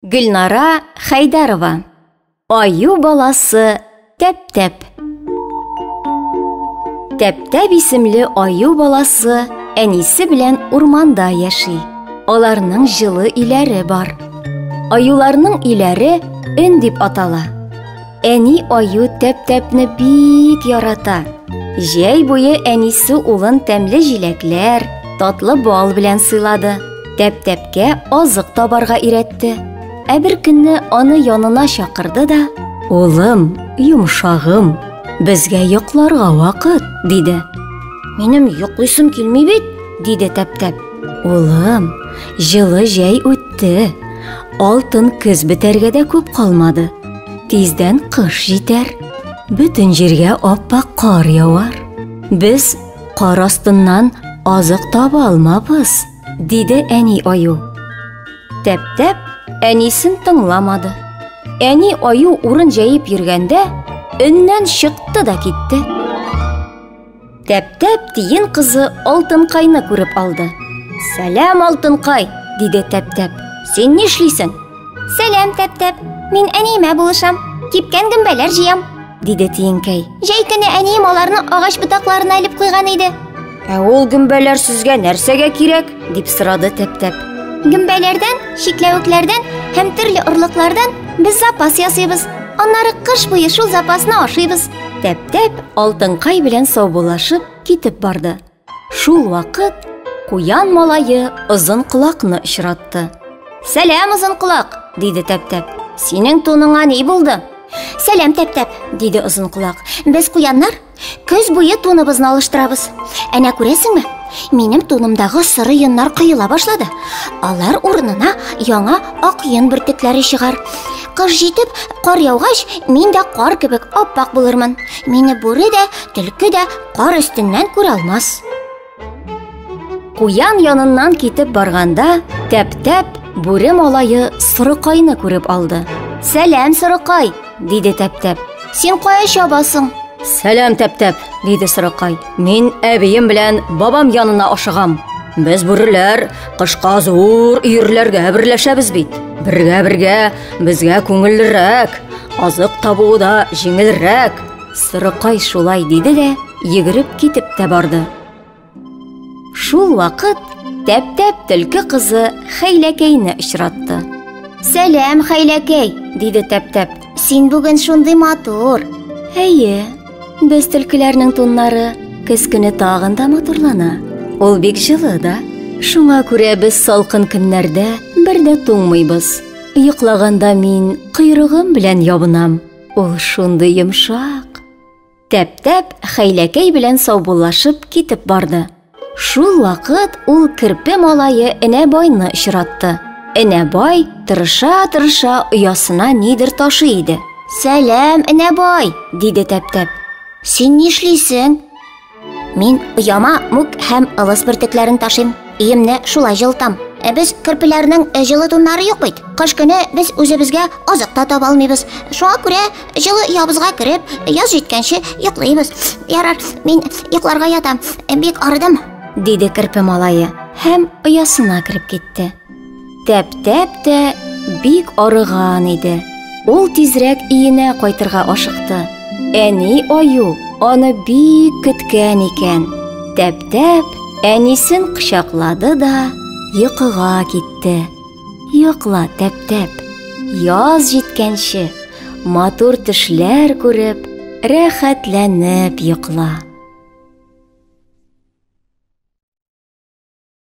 Гөлнара Хайдарова. Аю баласы Тәп-Тәп. Тәп-Тәп исемле аю баласы әнисе белән урманда яши. Аларның җылы иләре бар. Аюларның иләре өн дип атала. Әни аю Тәп-Тәпне бик ярата. Җәй буе әнисе улын тәмле җиләкләр, татлы бал белән сыйлады. Тәп-Тәпкә азык табарга өйрәтте. Бер көнне аны янына чакырды да: "Улым, йомшагым, безгә йокларга вакыт", диде. "Минем йоклыйсым килми бит", диде Тәп-Тәп. "Улым, җылы җәй үтте. Алтын көз бетәргә дә күп калмады. Тиздән кыш җитәр. Бөтен җиргә аппак кар явар. Без кар астыннан азык таба алмабыз", диде әни аю. Тәп-Тәп әнисен тыңламады. Әни аю урын җәеп йөргәндә өннән чыкты да китте. Тәп-Тәп тиен кызы Алтынкайны күреп алды. "Сәлам, Алтынкай", диде Тәп-Тәп. "Син нишлисең?" "Сәлам, Тәп-Тәп, мин әниемә булышам, кипкән гөмбәләр җыям", диде тиенкәй. "Җәй көне әнием аларны агач ботакларына элеп куйган иде." "Ул гөмбәләр сезгә нәрсәгә кирәк?" дип сорады Тәп-Тәп. "Гөмбәләрдән, чикләвекләрдән һәм төрле орлыклардан без запас ясыйбыз. Аннары кыш буе шул запасны ашыйбыз." Тәп-Тәп Алтынкай белән саубуллашып китеп барды. Шул вакыт куян малае Озын колакны очратты. "Сәлам, Озын колак", диде Тәп-Тәп. "Синең туныңа ни булды?" "Сәлам, Тәп-Тәп", диде Озын колак. "Без куяннар көз буе туныбызны алыштырабыз. Әнә күрәсеңме? Минем тунымдагы сыры йоннар кыйыла башлады. Алар урынына яңа ак йон бөртекләре чыгар. Кыш җитеп, кар яугач, мин дә кар кебек аппак булырмын. Мине бүре дә, төлке дә кар өстеннән күрә алмас." Куян яныннан китеп барганда, Тәп-Тәп бүре малае Сорыкайны күреп алды. "Сәлам, Сорыкай", диде Тәп-Тәп. "Син кая чабасың?" "Сәлам, Тәп-Тәп", диде Сорыкай. "Мин әбием белән бабам янына ашыгам. Без бүреләр кышка зур өерләргә берләшәбез бит. Бергә безгә күңеллерәк, азык табуы да җиңелрәк." Сорыкай шулай диде дә йөгереп китеп тә барды. Шул вакыт Тәп-Тәп төлке кызы Хәйләкәйне очратты. "Сәлам, Хәйләкәй", диде Тәп-Тәп. "Син бүген шундый матур." "Әйе, без төлкеләрнең туннары көз көне тагын да матурлана. Ул бик җылы да. Шуңа күрә без салкын көннәрдә бер дә туңмыйбыз. Йоклаганда мин койрыгым белән ябынам. Ул шундый йомшак." Тәп-Тәп Хәйләкәй белән саубуллашып китеп барды. Шул вакыт ул керпе малае Энәбайны очратты. Энәбай тырыша оясына нидер ташый иде. "Сәлам, Энәбай", диде Тәп-Тәп. "Син нишлисең?" "Мин ояма мүк һәм ылыс бөртекләрен ташыйм. Өемне шулай җылытам. Без керпеләрнең җылы туннары юк бит. Кыш көне без үзебезгә азык та таба алмыйбыз. Шуңа күрә җылы ябызга кереп, яз җиткәнче йоклыйбыз. Ярар, мин йокларга ятам. Бик арыдым", диде керпе малае һәм оясына кереп китте. Тәп-Тәп тә бик арыган иде. Ул тизрәк өенә кайтырга ашыкты. Әни аю аны бик көткән икән. Тәп-Тәп әнисен кочаклады да йокыга китте. "Йокла, Тәп-Тәп. Яз җиткәнче матур төшләр күреп, рәхәтләнеп йокла."